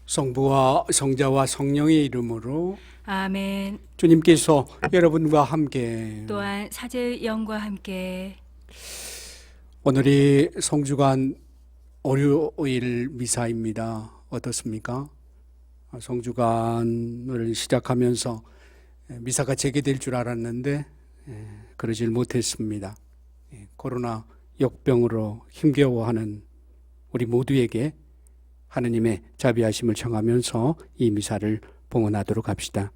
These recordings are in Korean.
성부와 성자와 성령의 이름으로 아멘. 주님께서 여러분과 함께 또한 사제의 영과 함께 오늘이 성주간 월요일 미사입니다. 어떻습니까? 성주간을 시작하면서 미사가 재개될 줄 알았는데 그러질 못했습니다. 코로나 역병으로 힘겨워하는 우리 모두에게 하느님의 자비하심을 청하면서 이 미사를 봉헌하도록 합시다.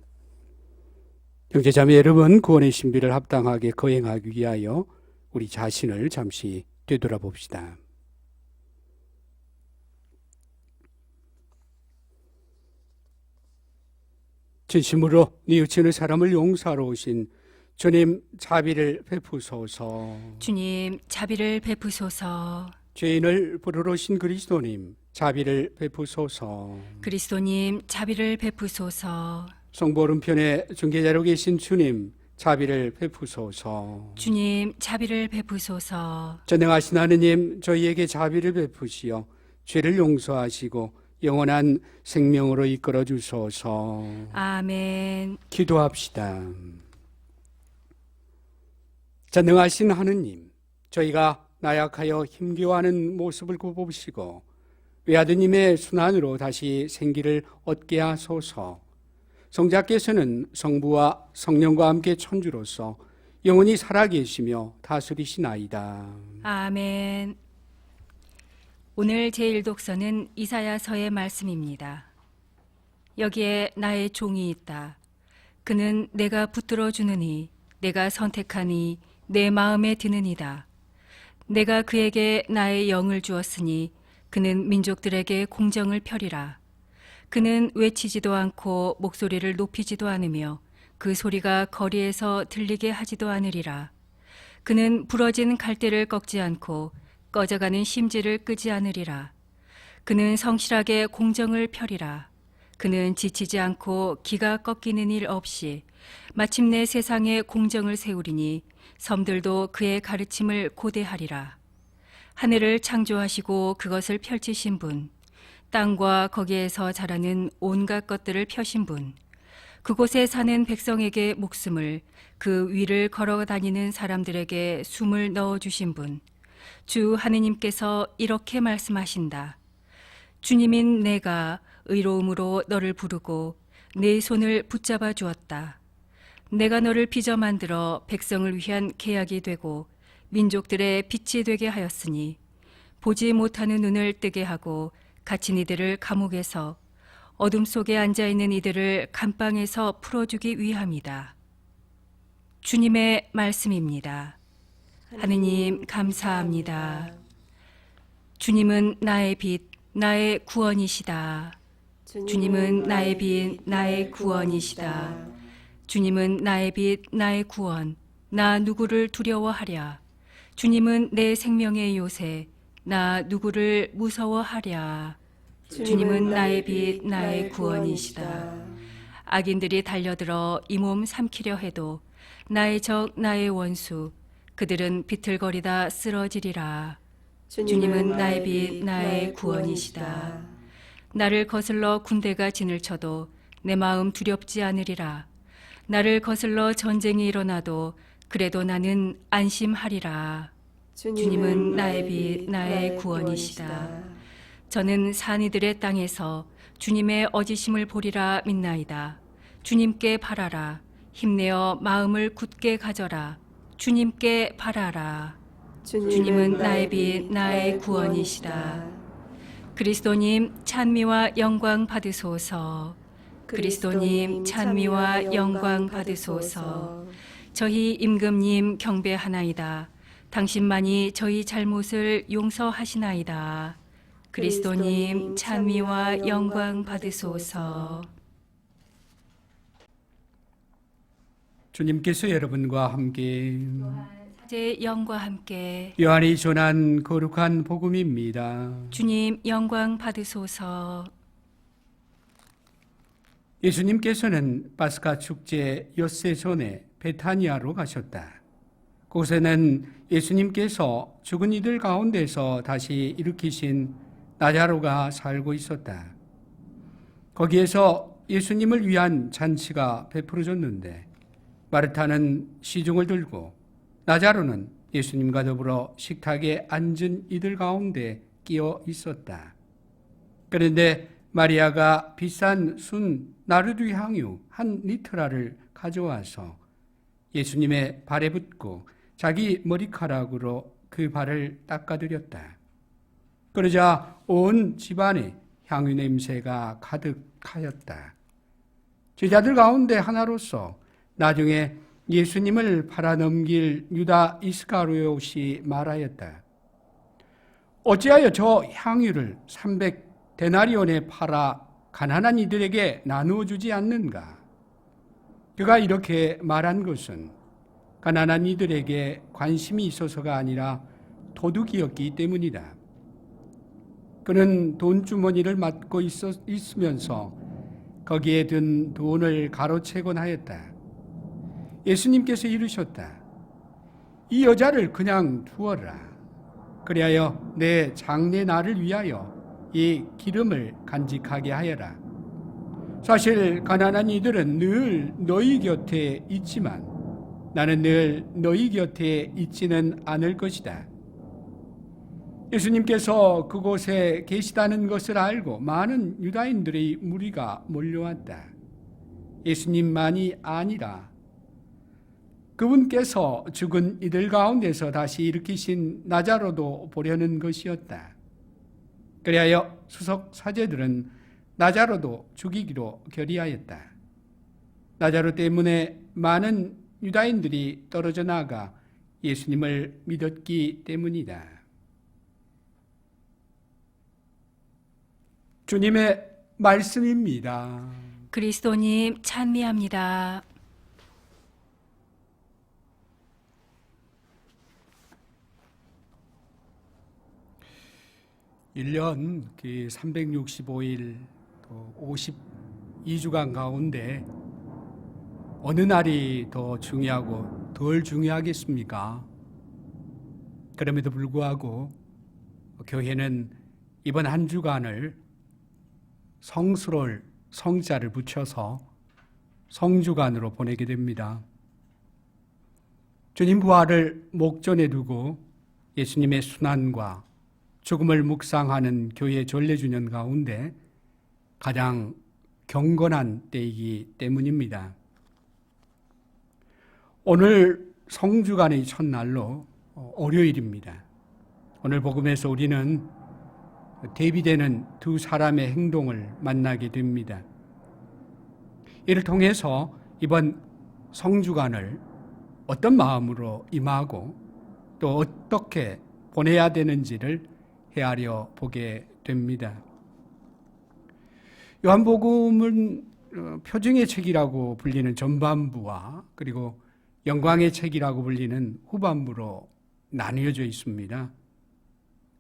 형제자매 여러분, 구원의 신비를 합당하게 거행하기 위하여 우리 자신을 잠시 되돌아봅시다. 진심으로 뉘우치는 사람을 용서하러 오신 주님, 자비를 베푸소서. 주님 자비를 베푸소서. 죄인을 부르러 오신 그리스도님, 자비를 베푸소서. 그리스도님 자비를 베푸소서. 성부 오른편에 중계자로 계신 주님, 자비를 베푸소서. 주님 자비를 베푸소서. 전능하신 하느님, 저희에게 자비를 베푸시어 죄를 용서하시고 영원한 생명으로 이끌어 주소서. 아멘. 기도합시다. 전능하신 하느님, 저희가 나약하여 힘겨워하는 모습을 굽어보시고 외아드님의 순환으로 다시 생기를 얻게 하소서. 성자께서는 성부와 성령과 함께 천주로서 영원히 살아계시며 다스리시나이다. 아멘. 오늘 제1독서는 이사야서의 말씀입니다. 여기에 나의 종이 있다. 그는 내가 붙들어 주느니 내가 선택하니 내 마음에 드느니다. 내가 그에게 나의 영을 주었으니 그는 민족들에게 공정을 펴리라. 그는 외치지도 않고 목소리를 높이지도 않으며 그 소리가 거리에서 들리게 하지도 않으리라. 그는 부러진 갈대를 꺾지 않고 꺼져가는 심지를 끄지 않으리라. 그는 성실하게 공정을 펴리라. 그는 지치지 않고 기가 꺾이는 일 없이 마침내 세상에 공정을 세우리니 섬들도 그의 가르침을 고대하리라. 하늘을 창조하시고 그것을 펼치신 분, 땅과 거기에서 자라는 온갖 것들을 펴신 분, 그곳에 사는 백성에게 목숨을, 그 위를 걸어 다니는 사람들에게 숨을 넣어주신 분, 주 하느님께서 이렇게 말씀하신다. 주님인 내가 의로움으로 너를 부르고 내 손을 붙잡아 주었다. 내가 너를 빚어 만들어 백성을 위한 계약이 되고 민족들의 빛이 되게 하였으니 보지 못하는 눈을 뜨게 하고 갇힌 이들을 감옥에서 어둠 속에 앉아있는 이들을 감방에서 풀어주기 위함이다. 주님의 말씀입니다. 하느님 감사합니다. 주님은 나의 빛, 나의 구원이시다. 주님은 나의 빛, 나의 구원이시다. 주님은 나의 빛, 나의 구원, 나 누구를 두려워하랴. 주님은 내 생명의 요새, 나 누구를 무서워하랴. 주님은 나의 빛, 나의 구원이시다. 악인들이 달려들어 이 몸 삼키려 해도 나의 적, 나의 원수, 그들은 비틀거리다 쓰러지리라. 주님은 나의 빛, 나의 구원이시다. 나를 거슬러 군대가 진을 쳐도 내 마음 두렵지 않으리라. 나를 거슬러 전쟁이 일어나도 그래도 나는 안심하리라. 주님은 나의 빛, 나의 구원이시다. 저는 산이들의 땅에서 주님의 어지심을 보리라 믿나이다. 주님께 바라라. 힘내어 마음을 굳게 가져라. 주님께 바라라. 주님은 나의 빛, 나의 구원이시다. 그리스도님 찬미와 영광 받으소서. 그리스도님 찬미와 영광 받으소서. 저희 임금님 경배하나이다. 당신만이 저희 잘못을 용서하시나이다. 그리스도님 찬미와 영광 받으소서. 주님께서 여러분과 함께 제 영과 함께 요한이 전한 거룩한 복음입니다. 주님 영광 받으소서. 예수님께서는 파스카 축제 엿새 전에 베타니아로 가셨다. 그곳에는 예수님께서 죽은 이들 가운데서 다시 일으키신 나자로가 살고 있었다. 거기에서 예수님을 위한 잔치가 베풀어졌는데 마르타는 시중을 들고 나자로는 예수님과 더불어 식탁에 앉은 이들 가운데 끼어 있었다. 그런데 마리아가 비싼 순 나르두 향유 한 리터라를 가져와서 예수님의 발에 붓고 자기 머리카락으로 그 발을 닦아드렸다. 그러자 온 집안에 향유 냄새가 가득하였다. 제자들 가운데 하나로서 나중에 예수님을 팔아넘길 유다 이스카리옷이 말하였다. 어찌하여 저 향유를 300데나리온에 팔아 가난한 이들에게 나누어 주지 않는가? 그가 이렇게 말한 것은 가난한 이들에게 관심이 있어서가 아니라 도둑이었기 때문이다. 그는 돈주머니를 맡고 있으면서 거기에 든 돈을 가로채곤 하였다. 예수님께서 이르셨다. 이 여자를 그냥 두어라. 그리하여 내 장래 날을 위하여 이 기름을 간직하게 하여라. 사실 가난한 이들은 늘 너희 곁에 있지만 나는 늘 너희 곁에 있지는 않을 것이다. 예수님께서 그곳에 계시다는 것을 알고 많은 유다인들의 무리가 몰려왔다. 예수님만이 아니라 그분께서 죽은 이들 가운데서 다시 일으키신 나자로도 보려는 것이었다. 그리하여 수석 사제들은 나자로도 죽이기로 결의하였다. 나자로 때문에 많은 유다인들이 떨어져 나가 예수님을 믿었기 때문이다. 주님의 말씀입니다. 그리스도님 찬미합니다. 일 년 365일 52주간 가운데 어느 날이 더 중요하고 덜 중요하겠습니까? 그럼에도 불구하고 교회는 이번 한 주간을 성스러울 성자를 붙여서 성주간으로 보내게 됩니다. 주님 부활을 목전에 두고 예수님의 순환과 죽음을 묵상하는 교회 전례주년 가운데 가장 경건한 때이기 때문입니다. 오늘 성주간의 첫날로 월요일입니다. 오늘 복음에서 우리는 대비되는 두 사람의 행동을 만나게 됩니다. 이를 통해서 이번 성주간을 어떤 마음으로 임하고 또 어떻게 보내야 되는지를 헤아려 보게 됩니다. 요한복음은 표징의 책이라고 불리는 전반부와 그리고 영광의 책이라고 불리는 후반부로 나뉘어져 있습니다.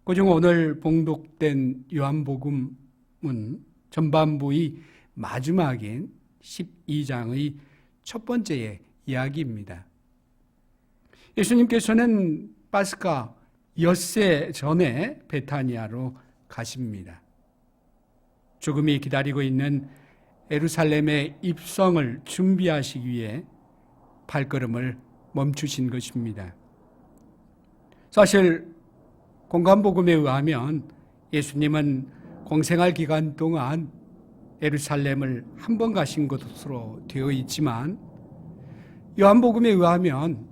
그중 오늘 봉독된 요한복음은 전반부의 마지막인 12장의 첫 번째의 이야기입니다. 예수님께서는 파스카 엿새 전에 베타니아로 가십니다. 죽음이 기다리고 있는 예루살렘의 입성을 준비하시기 위해 발걸음을 멈추신 것입니다. 사실 공관복음에 의하면 예수님은 공생활 기간 동안 예루살렘을 한 번 가신 것으로 되어 있지만 요한복음에 의하면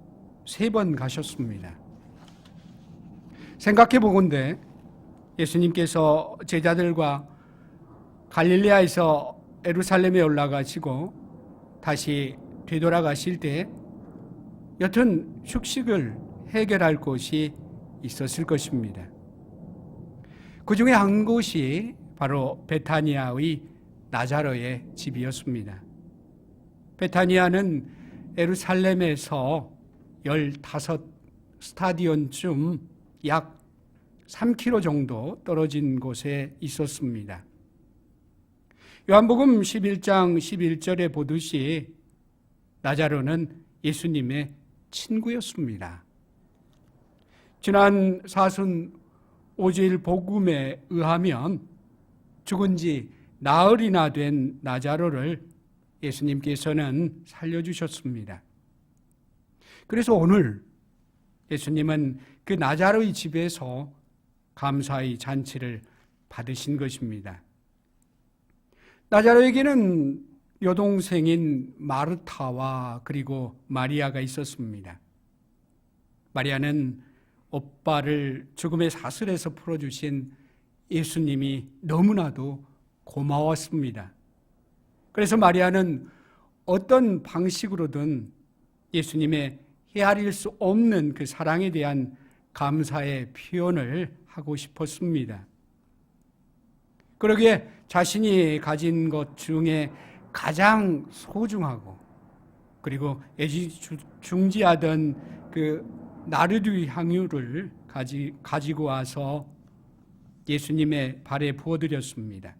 3번 가셨습니다. 생각해 보건대 예수님께서 제자들과 갈릴레아에서 예루살렘에 올라가시고 다시 되돌아가실 때 여튼 휴식을 해결할 곳이 있었을 것입니다. 그 중에 한 곳이 바로 베타니아의 나자로의 집이었습니다. 베타니아는 예루살렘에서 15스타디온쯤 약 3km 정도 떨어진 곳에 있었습니다. 요한복음 11장 11절에 보듯이 나자로는 예수님의 친구였습니다. 지난 사순 5주일 복음에 의하면 죽은 지 나흘이나 된 나자로를 예수님께서는 살려주셨습니다. 그래서 오늘 예수님은 그 나자로의 집에서 감사의 잔치를 받으신 것입니다. 나자로에게는 여동생인 마르타와 그리고 마리아가 있었습니다. 마리아는 오빠를 죽음의 사슬에서 풀어주신 예수님이 너무나도 고마웠습니다. 그래서 마리아는 어떤 방식으로든 예수님의 헤아릴 수 없는 그 사랑에 대한 감사의 표현을 하고 싶었습니다. 그러기에 자신이 가진 것 중에 가장 소중하고 그리고 애지중지하던 그 나르드 향유를 가지고 와서 예수님의 발에 부어드렸습니다.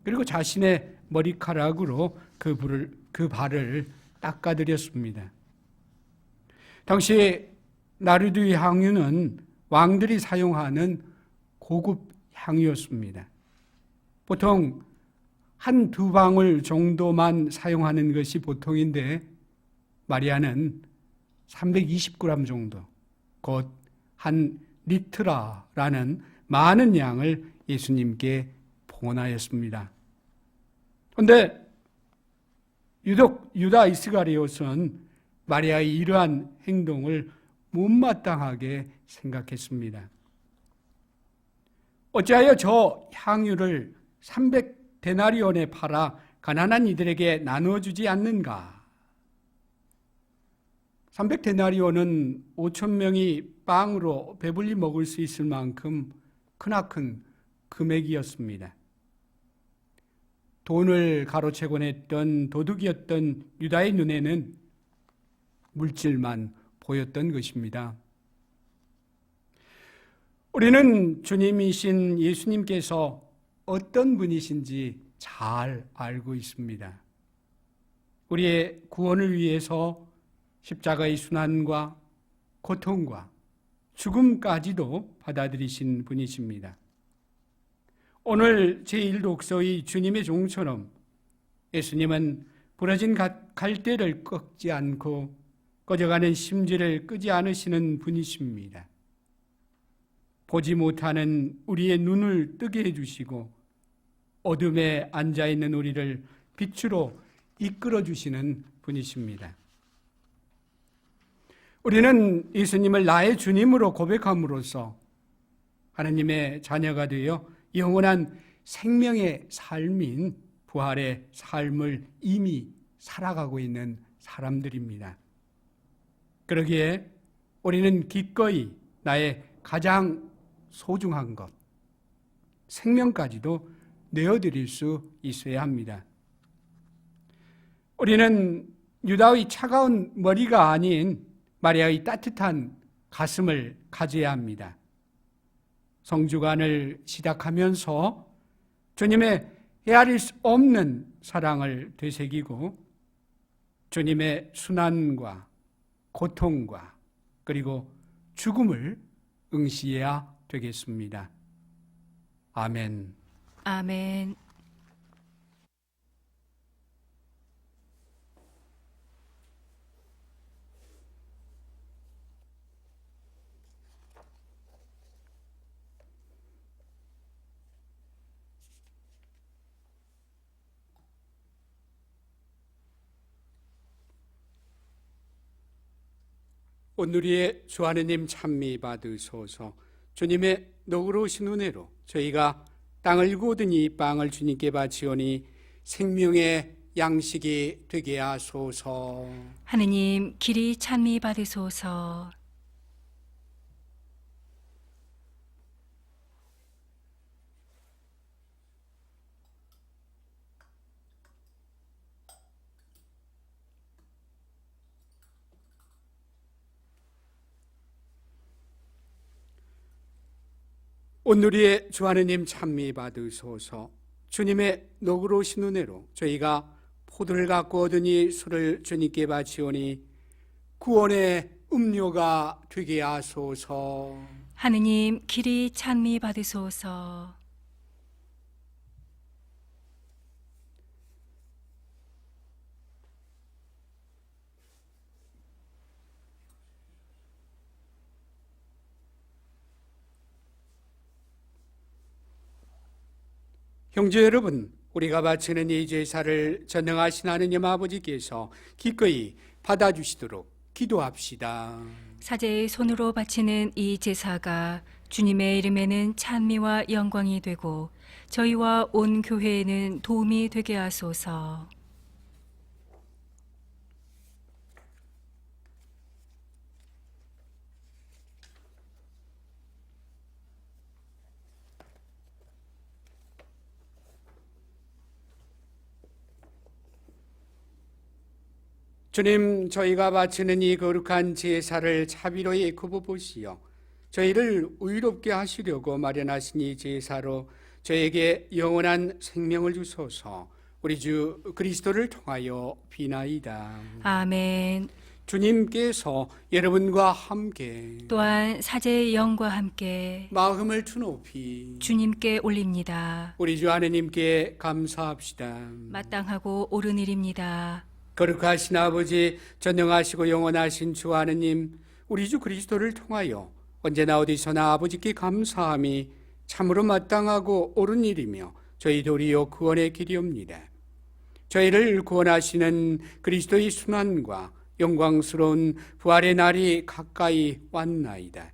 그리고 자신의 머리카락으로 그 발을 닦아드렸습니다. 당시 나르드 향유는 왕들이 사용하는 고급 향유였습니다. 보통 한 두 방울 정도만 사용하는 것이 보통인데 마리아는 320g 정도, 곧 한 리트라라는 많은 양을 예수님께 봉헌하였습니다. 그런데 유독 유다 이스가리옷은 마리아의 이러한 행동을 못마땅하게 생각했습니다. 어찌하여 저 향유를 300데나리온에 팔아 가난한 이들에게 나누어주지 않는가? 300데나리온은 5,000명이 빵으로 배불리 먹을 수 있을 만큼 크나큰 금액이었습니다. 돈을 가로채곤 했던 도둑이었던 유다의 눈에는 물질만 보였던 것입니다. 우리는 주님이신 예수님께서 어떤 분이신지 잘 알고 있습니다. 우리의 구원을 위해서 십자가의 순환과 고통과 죽음까지도 받아들이신 분이십니다. 오늘 제1독서의 주님의 종처럼 예수님은 부러진 갈대를 꺾지 않고 꺼져가는 심지를 끄지 않으시는 분이십니다. 보지 못하는 우리의 눈을 뜨게 해주시고 어둠에 앉아있는 우리를 빛으로 이끌어주시는 분이십니다. 우리는 예수님을 나의 주님으로 고백함으로써 하나님의 자녀가 되어 영원한 생명의 삶인 부활의 삶을 이미 살아가고 있는 사람들입니다. 그러기에 우리는 기꺼이 나의 가장 소중한 것, 생명까지도 내어드릴 수 있어야 합니다. 우리는 유다의 차가운 머리가 아닌 마리아의 따뜻한 가슴을 가져야 합니다. 성주간을 시작하면서 주님의 헤아릴 수 없는 사랑을 되새기고 주님의 순환과 고통과 그리고 죽음을 응시해야 되겠습니다. 아멘. 아멘. 오늘의 주 하느님 찬미 받으소서. 주님의 너그러우신 은혜로 저희가 땅을 고드니 빵을 주님께 바치오니 생명의 양식이 되게 하소서. 하느님 길이 찬미 받으소서. 오늘의 주 하느님 찬미 받으소서. 주님의 너그러우신 은혜로 저희가 포도를 갖고 얻으니 술을 주님께 바치오니 구원의 음료가 되게 하소서. 하느님 길이 찬미 받으소서. 형제 여러분, 우리가 바치는 이 제사를 전능하신 하느님 아버지께서 기꺼이 받아주시도록 기도합시다. 사제의 손으로 바치는 이 제사가 주님의 이름에는 찬미와 영광이 되고 저희와 온 교회에는 도움이 되게 하소서. 주님, 저희가 바치는 이 거룩한 제사를 자비로이 굽어보시어 저희를 의롭게 하시려고 마련하신 이 제사로 저에게 영원한 생명을 주소서. 우리 주 그리스도를 통하여 비나이다. 아멘. 주님께서 여러분과 함께 또한 사제의 영과 함께 마음을 투높이 주님께 올립니다. 우리 주 하느님께 감사합시다. 마땅하고 옳은 일입니다. 거룩하신 아버지, 전능하시고 영원하신 주 하느님, 우리 주 그리스도를 통하여 언제나 어디서나 아버지께 감사함이 참으로 마땅하고 옳은 일이며 저희 도리어 구원의 길이옵니다. 저희를 구원하시는 그리스도의 순환과 영광스러운 부활의 날이 가까이 왔나이다.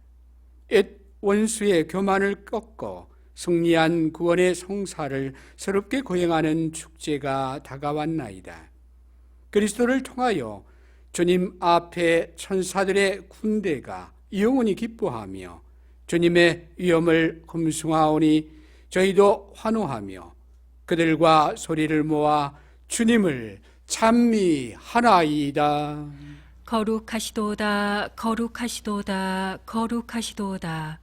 옛 원수의 교만을 꺾어 승리한 구원의 성사를 새롭게 거행하는 축제가 다가왔나이다. 그리스도를 통하여 주님 앞에 천사들의 군대가 영원히 기뻐하며 주님의 위엄을 금승하오니 저희도 환호하며 그들과 소리를 모아 주님을 찬미하나이다. 거룩하시도다, 거룩하시도다, 거룩하시도다.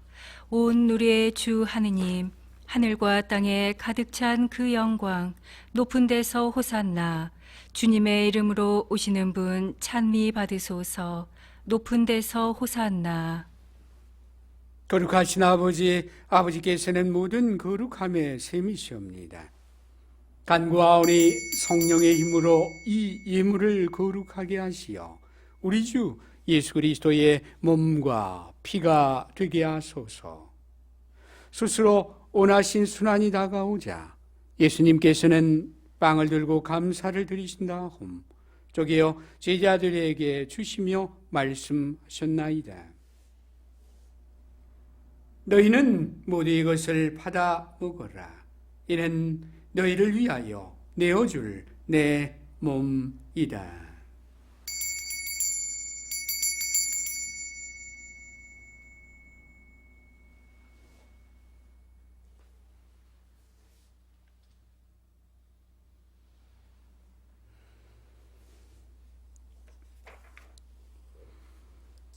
온 누리의 주 하느님, 하늘과 땅에 가득 찬 그 영광, 높은 데서 호산나. 주님의 이름으로 오시는 분 찬미 받으소서. 높은 데서 호산나. 거룩하신 아버지, 아버지께서는 모든 거룩함의 셈이시옵니다. 간구하오니 성령의 힘으로 이 예물을 거룩하게 하시어 우리 주 예수 그리스도의 몸과 피가 되게 하소서. 스스로 온하신 순환이 다가오자 예수님께서는 빵을 들고 감사를 드리신 다음 쪼개어 제자들에게 주시며 말씀하셨나이다. 너희는 모두 이것을 받아 먹어라. 이는 너희를 위하여 내어줄 내 몸이다.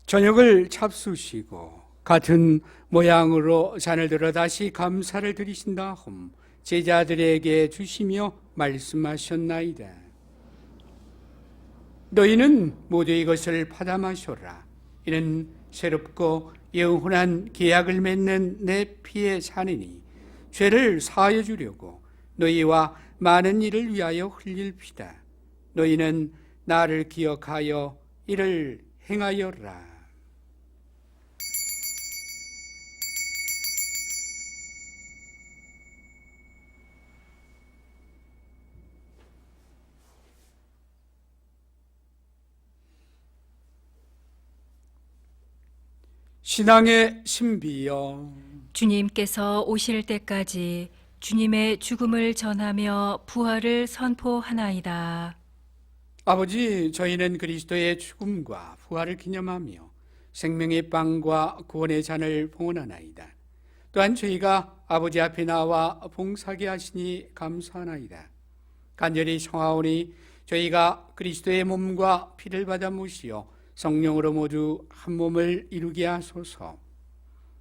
저녁을 잡수시고 같은 모양으로 잔을 들어 다시 감사를 드리신 다음 제자들에게 주시며 말씀하셨나이다. 너희는 모두 이것을 받아 마셔라. 이는 새롭고 영원한 계약을 맺는 내 피의 잔이니 죄를 사하여 주려고 너희와 많은 일을 위하여 흘릴 피다. 너희는 나를 기억하여 이를 행하여라. 신앙의 신비여, 주님께서 오실 때까지 주님의 죽음을 전하며 부활을 선포하나이다. 아버지, 저희는 그리스도의 죽음과 부활을 기념하며 생명의 빵과 구원의 잔을 봉헌하나이다. 또한 저희가 아버지 앞에 나와 봉사하게 하시니 감사하나이다. 간절히 청하오니 저희가 그리스도의 몸과 피를 받아 모시어 성령으로 모두 한 몸을 이루게 하소서.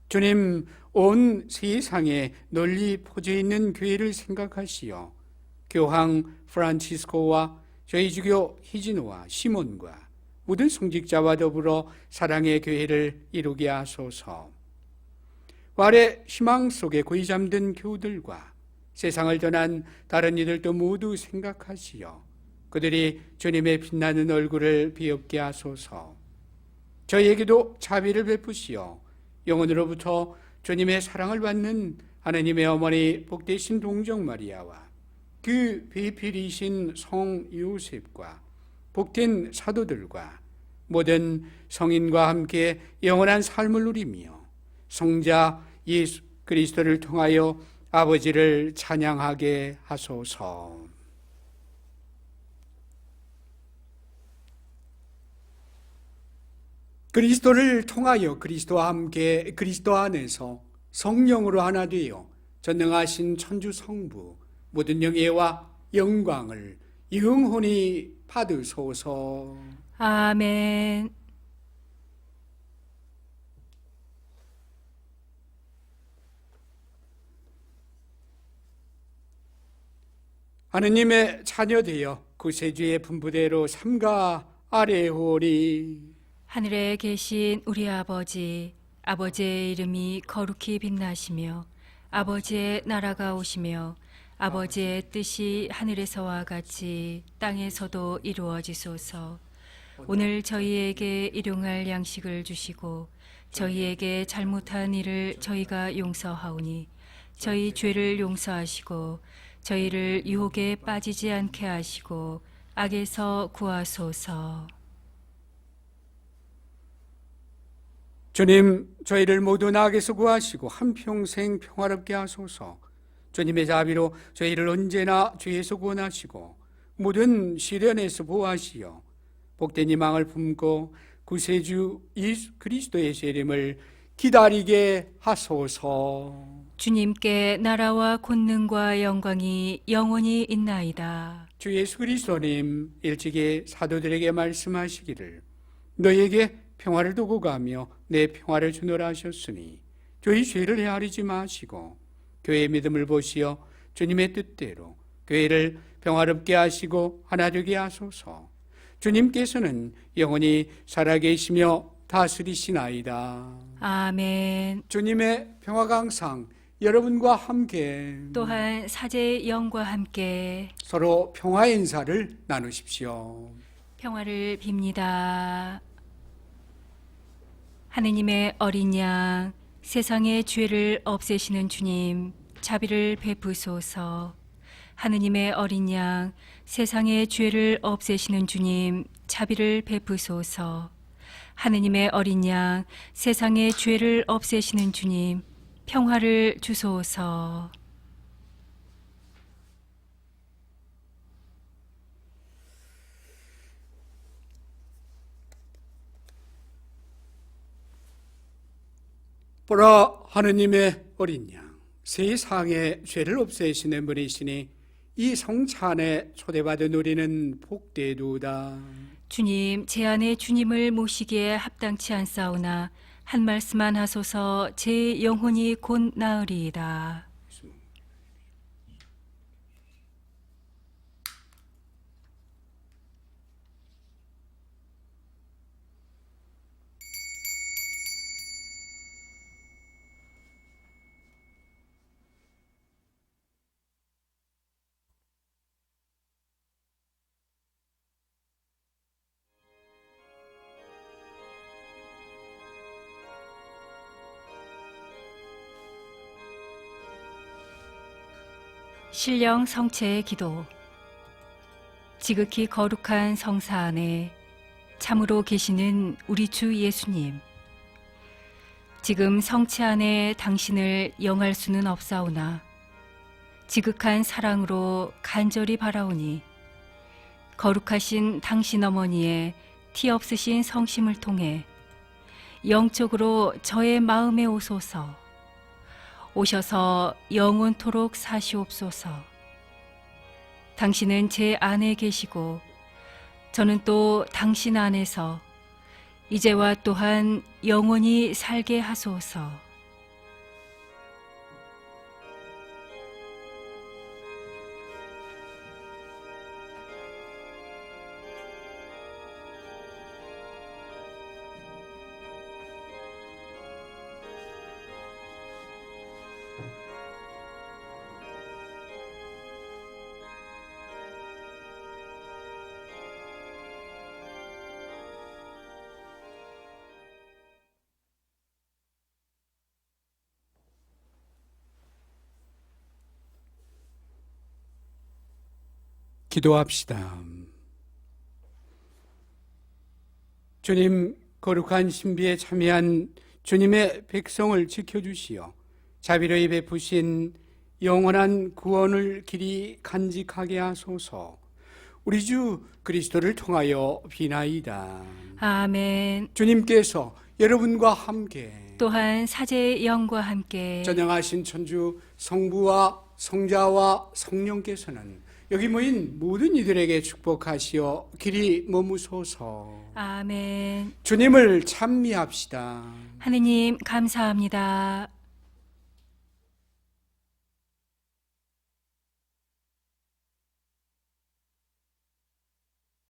주님, 온 세상에 널리 퍼져 있는 교회를 생각하시어 교황 프란치스코와 저희 주교 히지노와 시몬과 모든 성직자와 더불어 사랑의 교회를 이루게 하소서. 부활의 희망 속에 고이 잠든 교우들과 세상을 떠난 다른 이들도 모두 생각하시어 그들이 주님의 빛나는 얼굴을 비엽게 하소서. 저희에게도 자비를 베푸시어 영혼으로부터 주님의 사랑을 받는 하느님의 어머니 복되신 동정 마리아와 그 배필이신 성 요셉과 복된 사도들과 모든 성인과 함께 영원한 삶을 누리며 성자 예수 그리스도를 통하여 아버지를 찬양하게 하소서. 그리스도를 통하여 그리스도와 함께 그리스도 안에서 성령으로 하나 되어 전능하신 천주 성부 모든 영예와 영광을 영원히 받으소서. 아멘. 하느님의 자녀 되어 구세주의 분부대로 삼가 아뢰오리. 하늘에 계신 우리 아버지, 아버지의 이름이 거룩히 빛나시며 아버지의 나라가 오시며 아버지의 뜻이 하늘에서와 같이 땅에서도 이루어지소서. 오늘 저희에게 일용할 양식을 주시고 저희에게 잘못한 일을 저희가 용서하오니 저희 죄를 용서하시고 저희를 유혹에 빠지지 않게 하시고 악에서 구하소서. 주님, 저희를 모두 악에서 구하시고 한평생 평화롭게 하소서. 주님의 자비로 저희를 언제나 죄에서 구원하시고 모든 시련에서 보호하시어 복된 희망을 품고 구세주 예수 그리스도의 재림을 기다리게 하소서. 주님께 나라와 권능과 영광이 영원히 있나이다. 주 예수 그리스도님 일찍이 사도들에게 말씀하시기를 너에게 평화를 두고 가며 내 평화를 주노라 하셨으니 저희 죄를 헤아리지 마시고 교회의 믿음을 보시어 주님의 뜻대로 교회를 평화롭게 하시고 하나 되게 하소서. 주님께서는 영원히 살아계시며 다스리시나이다. 아멘. 주님의 평화가 항상 여러분과 함께 또한 사제의 영과 함께 서로 평화의 인사를 나누십시오. 평화를 빕니다. 하느님의 어린 양, 세상의 죄를 없애시는 주님, 자비를 베푸소서. 하느님의 어린 양, 세상의 죄를 없애시는 주님, 자비를 베푸소서. 하느님의 어린 양, 세상의 죄를 없애시는 주님, 평화를 주소서. 보라, 하느님의 어린 양, 세상의 죄를 없애시는 분이시니 이 성차 안에 초대받은 우리는 복되도다. 주님, 제 안에 주님을 모시기에 합당치 않사오나 한 말씀만 하소서. 제 영혼이 곧 나으리이다. 신령 성체의 기도. 지극히 거룩한 성사 안에 참으로 계시는 우리 주 예수님, 지금 성체 안에 당신을 영할 수는 없사오나 지극한 사랑으로 간절히 바라오니 거룩하신 당신 어머니의 티 없으신 성심을 통해 영적으로 저의 마음에 오소서. 오셔서 영원토록 사시옵소서. 당신은 제 안에 계시고 저는 또 당신 안에서 이제와 또한 영원히 살게 하소서. 기도합시다. 주님, 거룩한 신비에 참여한 주님의 백성을 지켜주시어 자비로이 베푸신 영원한 구원을 길이 간직하게 하소서. 우리 주 그리스도를 통하여 비나이다. 아멘. 주님께서 여러분과 함께 또한 사제의 영과 함께 전능하신 천주 성부와 성자와 성령께서는 여기 모인 모든 이들에게 축복하시어 길이 머무소서. 아멘. 주님을 찬미합시다. 하느님 감사합니다.